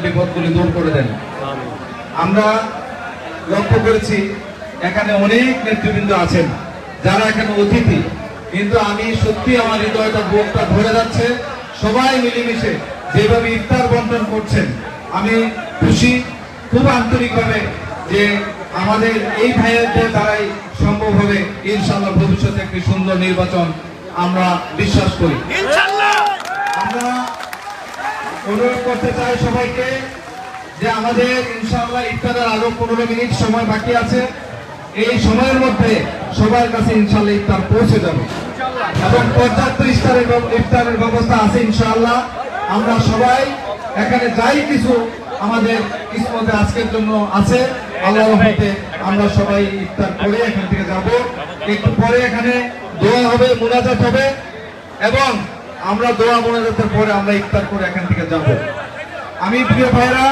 বিপদগুলি দূর করে দেন। আমরা লক্ষ্য করেছি এখানে অনেক নেতৃবৃন্দ আছেন যারা এখানে অতিথি, কিন্তু আমি সত্যি আমার হৃদয়টা বুকটা ধরে যাচ্ছে। সবাই মিলেমিশে যেভাবে ইফতার বন্টন করছেন আমি খুশি, খুব আন্তরিকভাবে যে আমাদের এই ভাইয়েদের দ্বারাই সম্ভব হবে ইনশাআল্লাহ ভবিষ্যতে একটি সুন্দর নির্বাচন আমরা বিশ্বাস করি। আমরা অনুরোধ করতে চাই সবাইকে যে আমাদের ইনশাআল্লাহ ইফতারের আরো 15 মিনিট সময় বাকি আছে। এই সময়ের মধ্যে সবার কাছে ইনশাআল্লাহ ইফতার পৌঁছে যাবে এবং পর্যাপ্ত ইফতারের ব্যবস্থা আছে ইনশাআল্লাহ। আমরা সবাই এখানে যাই কিছু আমাদের কিসমতে আজকের জন্য আছে, আল্লাহর রহমতে আমরা সবাই ইফতার করে এখান থেকে যাব। একটু পরে এখানে দোয়া হবে, মুনাজাত হবে এবং আমরা দোয়া মুনাজাতের পরে আমরা ইফতার করে এখান থেকে যাব। আমি প্রিয় ভাইরা